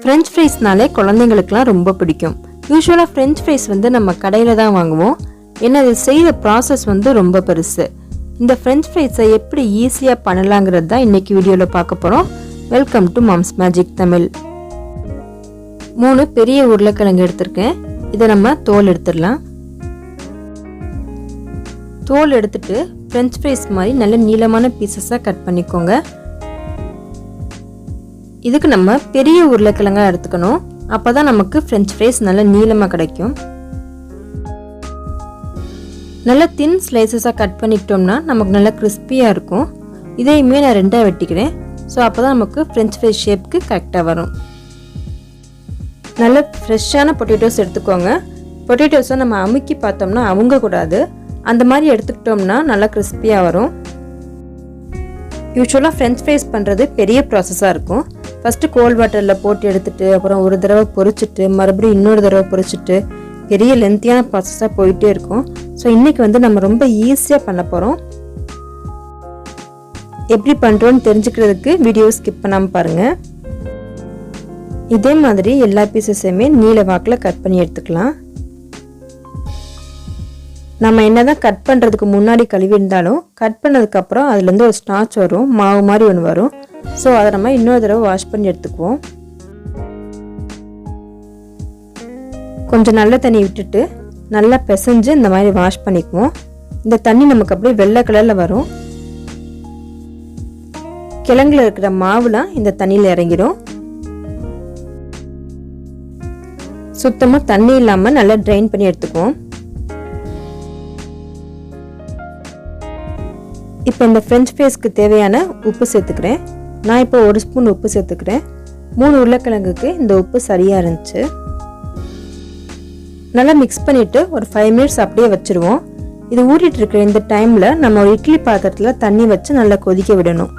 French ஃப்ரைஸ்னாலே குழந்தைங்களுக்குலாம் ரொம்ப பிடிக்கும். யூஸ்வலாக ஃப்ரெஞ்ச் ஃப்ரைஸ் வந்து நம்ம கடையில் தான் வாங்குவோம். ஏன்னா இது செய்கிற ப்ராசஸ் வந்து ரொம்ப பெருசு. இந்த ஃப்ரெஞ்ச் ஃப்ரைஸை எப்படி ஈஸியாக பண்ணலாங்கிறது தான் இன்றைக்கி வீடியோவில் பார்க்க போகிறோம். Welcome to moms magic Tamil. 3 பெரிய உருளைக்கிழங்கு எடுத்திருக்கேன். இதை நம்ம தோல் எடுத்துடலாம். தோல் எடுத்துட்டு ஃப்ரெஞ்ச் ஃப்ரைஸ் மாதிரி நல்ல நீளமான பீசஸாக கட் பண்ணிக்கோங்க. இதுக்கு நம்ம பெரிய உருளைக்கிழங்காக எடுத்துக்கணும். அப்போ தான் நமக்கு ஃப்ரெஞ்ச் ஃப்ரைஸ் நல்ல நீளமாக கிடைக்கும். நல்லா தின் ஸ்லைசஸாக கட் பண்ணிக்கிட்டோம்னா நமக்கு நல்லா கிறிஸ்பியாக இருக்கும். இதையுமே நான் 2ஆக வெட்டிக்கிறேன். ஸோ அப்போ தான் நமக்கு ஃப்ரெஞ்ச் ஃப்ரைஸ் ஷேப்புக்கு கரெக்டாக வரும். நல்ல ஃப்ரெஷ்ஷான பொட்டேட்டோஸ் எடுத்துக்கோங்க. பொட்டேட்டோஸை நம்ம அமுக்கி பார்த்தோம்னா அவங்கக்கூடாது. அந்த மாதிரி எடுத்துக்கிட்டோம்னா நல்லா கிறிஸ்பியாக வரும். யூஸ்வலாக ஃப்ரெஞ்ச் ஃப்ரைஸ் பண்ணுறது பெரிய ப்ராசஸாக இருக்கும். ஃபஸ்ட்டு கோல்ட் வாட்டரில் போட்டு எடுத்துகிட்டு அப்புறம் ஒரு தடவை பொரிச்சிட்டு மறுபடியும் இன்னொரு தடவை பொரிச்சிட்டு பெரிய லென்த்தியான ப்ராசஸாக போயிட்டே இருக்கும். ஸோ இன்றைக்கி வந்து நம்ம ரொம்ப ஈஸியாக பண்ண போகிறோம். எப்படி பண்ணுறோன்னு தெரிஞ்சுக்கிறதுக்கு வீடியோ ஸ்கிப் பண்ணாமல் பாருங்கள். இதே மாதிரி எல்லா பீசஸையுமே நீல வாக்கில் கட் பண்ணி எடுத்துக்கலாம். நம்ம என்னதான் கட் பண்ணுறதுக்கு முன்னாடி கழுவி இருந்தாலும் கட் பண்ணதுக்கப்புறம் அதுலேருந்து ஒரு ஸ்டார்ச் வரும், மாவு மாதிரி ஒன்று வரும். ஸோ அதை நம்ம இன்னொரு தடவை வாஷ் பண்ணி எடுத்துக்குவோம். கொஞ்சம் நல்ல தண்ணி விட்டுட்டு நல்லா பிசைஞ்சு இந்த மாதிரி வாஷ் பண்ணிக்குவோம். இந்த தண்ணி நமக்கு அப்படியே வெள்ளை கலரில் வரும். கிழங்குல இருக்கிற மாவுலாம் இந்த தண்ணியில் இறங்கிடும். சுத்தமாக தண்ணி இல்லாமல் நல்லா ட்ரைன் பண்ணி எடுத்துக்குவோம். இப்போ இந்த ஃப்ரெஞ்ச் ஃப்ரைஸ்க்கு தேவையான உப்பு சேர்த்துக்கிறேன். நான் இப்போ 1 ஸ்பூன் உப்பு சேர்த்துக்கிறேன். 3 உருளைக்கிழங்குக்கு இந்த உப்பு சரியாக இருந்துச்சு. நல்லா மிக்ஸ் பண்ணிவிட்டு ஒரு 5 மினிட்ஸ் அப்படியே வச்சுருவோம். இது ஊறிட்டு இருக்கிற இந்த டைமில் நம்ம ஒரு இட்லி பாத்திரத்தில் தண்ணி வச்சு நல்லா கொதிக்க விடணும்.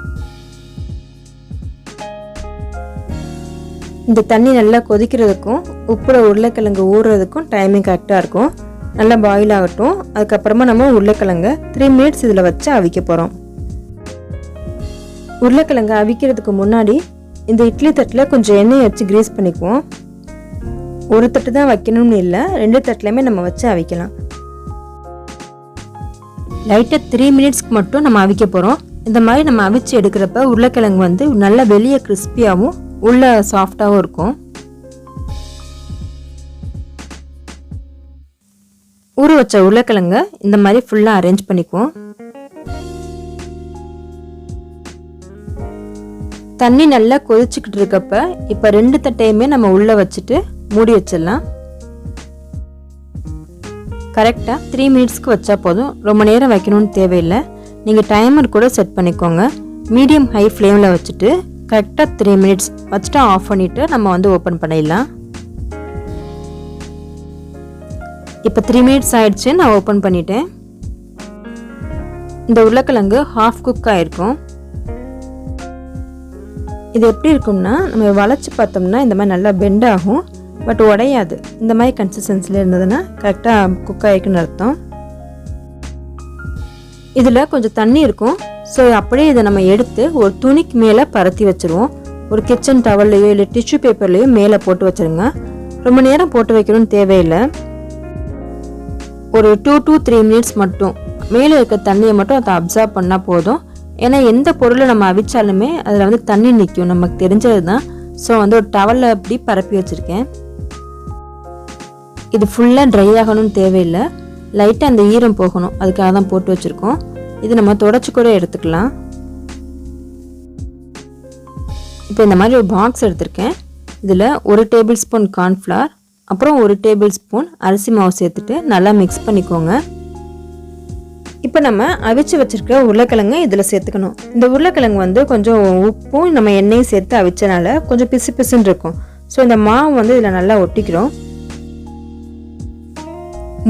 இந்த தண்ணி நல்லா கொதிக்கிறதுக்கும் உப்புல உருளைக்கிழங்கு ஊறுறதுக்கும் டைமிங் கரெக்டாக இருக்கும். நல்லா பாயில் ஆகட்டும். அதுக்கப்புறமா நம்ம உருளைக்கிழங்க 3 மினிட்ஸ் இதில் வச்சு அவிக்க போகிறோம். உருளைக்கிழங்கு அவிக்கிறதுக்கு முன்னாடி இந்த இட்லி தட்டில் கொஞ்சம் எண்ணெய் வச்சு கிரீஸ் பண்ணிக்குவோம். ஒரு தட்டு தான் வைக்கணும்னு இல்லை, 2 தட்டுலையுமே நம்ம வச்சு அவிக்கலாம். லைட்டாக 3 மினிட்ஸ்க்கு மட்டும் நம்ம அவிக்க போகிறோம். இந்த மாதிரி நம்ம அவிச்சு எடுக்கிறப்ப உருளைக்கிழங்கு வந்து நல்லா வெளியே கிறிஸ்பியாகவும் உள்ள சாஃப்டாகவும் இருக்கும். ஊற வச்ச உருளைக்கிழங்க இந்த மாதிரி ஃபுல்லாக அரேஞ்ச் பண்ணிக்குவோம். தண்ணி நல்லா கொதிச்சுக்கிட்டு இருக்கப்ப இப்போ 2 தட்டையுமே நம்ம உள்ளே வச்சுட்டு மூடி வச்சிடலாம். கரெக்டாக 3 மினிட்ஸ்க்கு வச்சா போதும். ரொம்ப நேரம் வைக்கணும்னு தேவையில்லை. நீங்கள் டைமர் கூட செட் பண்ணிக்கோங்க. மீடியம் ஹை ஃப்ளேமில் வச்சுட்டு கரெக்டாக 3 மினிட்ஸ் வச்சுட்டு ஆஃப் பண்ணிவிட்டு நம்ம வந்து ஓப்பன் பண்ணிடலாம். இப்போ 3 மினிட்ஸ் ஆயிடுச்சு. நான் ஓப்பன் பண்ணிட்டேன். இந்த உருளைக்கிழங்கு ஹாஃப் குக் ஆகிருக்கும். இது எப்படி இருக்கும்னா நம்ம வளைச்சி பார்த்தோம்னா இந்த மாதிரி நல்லா பெண்ட் ஆகும், பட் உடையாது. இந்த மாதிரி கன்சிஸ்டன்சியில் இருந்ததுன்னா கரெக்டாக குக் ஆகிருக்குன்னு அர்த்தம். இதில் கொஞ்சம் தண்ணி இருக்கும். ஸோ அப்படியே இதை நம்ம எடுத்து ஒரு துணிக்கு மேலே பரத்தி வச்சுருவோம். ஒரு கிச்சன் டவல்லையோ இல்லை டிஷ்யூ பேப்பர்லையோ மேலே போட்டு வச்சுருங்க. ரொம்ப நேரம் போட்டு வைக்கணும்னு தேவையில்லை. ஒரு 2 to 3 மினிட்ஸ் மட்டும் மேலே இருக்க தண்ணியை மட்டும் அதை அப்சர்வ் பண்ணால் போதும். ஏன்னா எந்த பொருளை நம்ம அவிச்சாலுமே அதில் வந்து தண்ணி நிற்கும், நமக்கு தெரிஞ்சது தான். ஸோ வந்து ஒரு டவலில் அப்படி பரப்பி வச்சுருக்கேன். இது ஃபுல்லாக ட்ரை ஆகணும்னு தேவையில்லை, லைட்டாக அந்த ஈரம் போகணும், அதுக்காக தான் போட்டு வச்சுருக்கோம். இது நம்ம தொடச்சி கூட எடுத்துக்கலாம். இப்போ இந்த மாதிரி ஒரு பாக்ஸ் எடுத்திருக்கேன். இதில் 1 டேபிள் ஸ்பூன் கார்ன்ஃப்ளவர் அப்புறம் 1 டேபிள் ஸ்பூன் அரிசி மாவு சேர்த்துட்டு நல்லா மிக்ஸ் பண்ணிக்கோங்க. இப்போ நம்ம அவிச்சு வச்சுருக்க உருளைக்கிழங்கு இதில் சேர்த்துக்கணும். இந்த உருளைக்கிழங்கு வந்து கொஞ்சம் உப்பும் நம்ம எண்ணெயும் சேர்த்து அவிச்சனால கொஞ்சம் பிசு பிசுன்னு இருக்கும். ஸோ இந்த மாவு வந்து இதில் நல்லா ஒட்டிக்கிறோம்.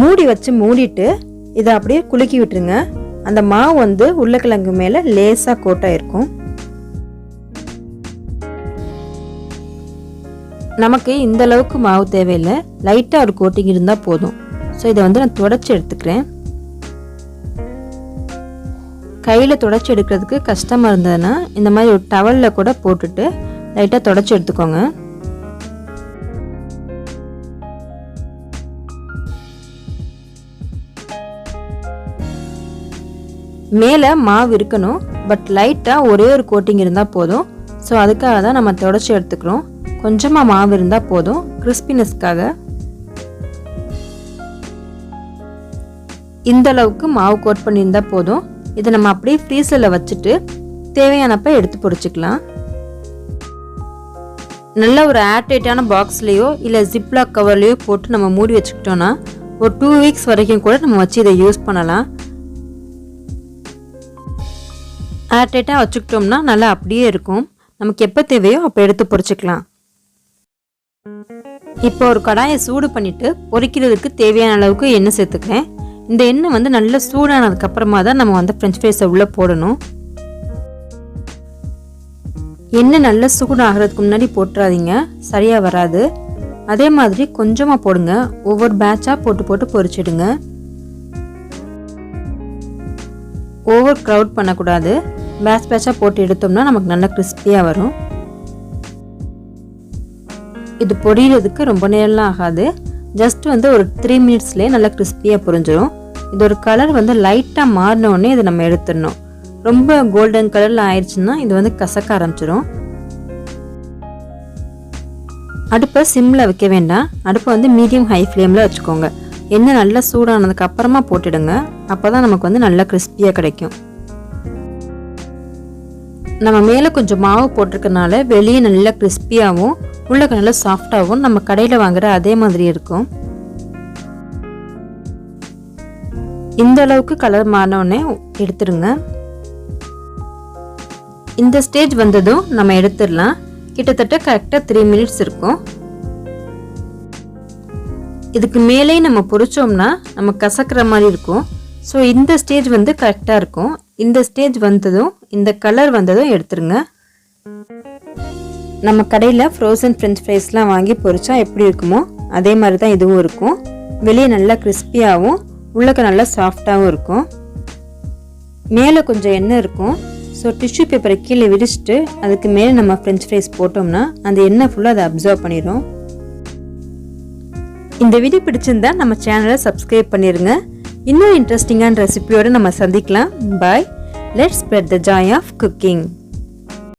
மூடி வச்சு மூடிட்டு இதை அப்படியே குலுக்கி விட்டுருங்க. அந்த மாவு வந்து உருளைக்கிழங்கு மேலே லேசாக கோட்டாயிருக்கும். நமக்கு இந்த அளவுக்கு மாவு தேவையில்லை, லைட்டாக ஒரு கோட்டிங் இருந்தால் போதும். ஸோ இதை வந்து நான் துடைச்சி எடுத்துக்கிறேன். கையில் துடைச்சி எடுக்கிறதுக்கு கஷ்டமாக இருந்ததுன்னா இந்த மாதிரி ஒரு டவலில் கூட போட்டுட்டு லைட்டாக துடைச்சி எடுத்துக்கோங்க. மேலே மாவு இருக்கணும், பட் லைட்டாக ஒரே ஒரு கோட்டிங் இருந்தால் போதும். ஸோ அதுக்காக தான் நம்ம தொடச்சி எடுத்துக்கிறோம். கொஞ்சமாக மாவு இருந்தால் போதும் கிறிஸ்பினஸ்க்காக. இந்த அளவுக்கு மாவு கோட் பண்ணியிருந்தால் போதும். இதை நம்ம அப்படியே ஃப்ரீசரில் வச்சுட்டு தேவையானப்போ எடுத்து பொரிச்சிக்கலாம். நல்ல ஒரு ஏர்டைட்டான பாக்ஸ்லேயோ இல்லை ஜிப்லாக் கவர்லேயோ போட்டு நம்ம மூடி வச்சுக்கிட்டோன்னா ஒரு 2 வீக்ஸ் வரைக்கும் கூட நம்ம வச்சு இதை யூஸ் பண்ணலாம். ஏர்டைட்டாக வச்சுக்கிட்டோம்னா நல்லா அப்படியே இருக்கும். நமக்கு எப்போ தேவையோ அப்போ எடுத்து பொரிச்சிக்கலாம். இப்போ ஒரு கடாயை சூடு பண்ணிவிட்டு பொரிக்கிறதுக்கு தேவையான அளவுக்கு எண்ணெய் சேர்த்துக்கிறேன். இந்த எண்ணெய் நல்லா சூடானதுக்கப்புறமா தான் நம்ம ஃப்ரெஞ்ச் ஃப்ரைஸை உள்ளே போடணும். எண்ணெய் நல்லா சூடாகிறதுக்கு முன்னாடி போட்டுறாதீங்க, சரியாக வராது. அதே மாதிரி கொஞ்சமாக போடுங்க, ஒவ்வொரு பேட்சாக போட்டு போட்டு பொரிச்சிடுங்க. ஓவர் க்ரௌட் பண்ணக்கூடாது. பேட்சாக போட்டு எடுத்தோம்னா நமக்கு நல்லா கிறிஸ்பியாக வரும். இது பொரியறதுக்கு ரொம்ப நேரம்லாம் ஆகாது. ஜஸ்ட் ஒரு 3 மினிட்ஸ்லேயே நல்லா கிறிஸ்பியாக பொரிஞ்சிடும். இது ஒரு கலர் லைட்டாக மாறினோடனே இதை நம்ம எடுத்துடணும். ரொம்ப கோல்டன் கலரில் ஆயிடுச்சுன்னா இது கசக்க ஆரம்பிச்சிடும். அடுப்பை சிம்மில் வைக்க வேண்டாம். அடுப்பை மீடியம் ஹை ஃப்ளேமில் வச்சுக்கோங்க. எண்ணெய் நல்லா சூடானதுக்கு அப்புறமா போட்டுடுங்க. அப்போ தான் நமக்கு நல்லா கிறிஸ்பியாக கிடைக்கும். நம்ம மேலே கொஞ்சம் மாவு போட்டிருக்கனால வெளியே நல்லா கிறிஸ்பியாகவும் உள்ளே நல்லா சாஃப்டாகவும் நம்ம கடையில் வாங்குற அதே மாதிரி இருக்கும். இந்த அளவுக்கு கலர் மாறினோடனே எடுத்துருங்க. இந்த ஸ்டேஜ் வந்ததும் நம்ம எடுத்துடலாம். கிட்டத்தட்ட கரெக்டாக 3 மினிட்ஸ் இருக்கும். இதுக்கு மேலே நம்ம பொரிச்சோம்னா நம்ம கசக்கிற மாதிரி இருக்கும். ஸோ இந்த ஸ்டேஜ் கரெக்டாக இருக்கும். இந்த ஸ்டேஜ் வந்ததும் இந்த கலர் வந்ததும் எடுத்துருங்க. நம்ம கடையில் ஃப்ரோசன் ஃப்ரெஞ்ச் ஃப்ரைஸ்லாம் வாங்கி பொரிச்சா எப்படி இருக்குமோ அதே மாதிரி தான் இதுவும் இருக்கும். வெளியே நல்லா கிறிஸ்பியாகவும் உள்ளக்க நல்லா சாஃப்டாகவும் இருக்கும். மேலே கொஞ்சம் எண்ணெய் இருக்கும். ஸோ டிஷ்யூ பேப்பரை கீழே விரிச்சிட்டு அதுக்கு மேலே நம்ம ஃப்ரெஞ்ச் ஃப்ரைஸ் போட்டோம்னா அந்த எண்ணெய் ஃபுல்லாக அதை அப்சர்வ் பண்ணிடும். இந்த வீடியோ பிடிச்சிருந்தா நம்ம சேனலை சப்ஸ்கிரைப் பண்ணிடுங்க. இன்னும் இன்ட்ரெஸ்டிங்கான ரெசிபியோடு நம்ம சந்திக்கலாம். Bye. Let's spread the joy of cooking.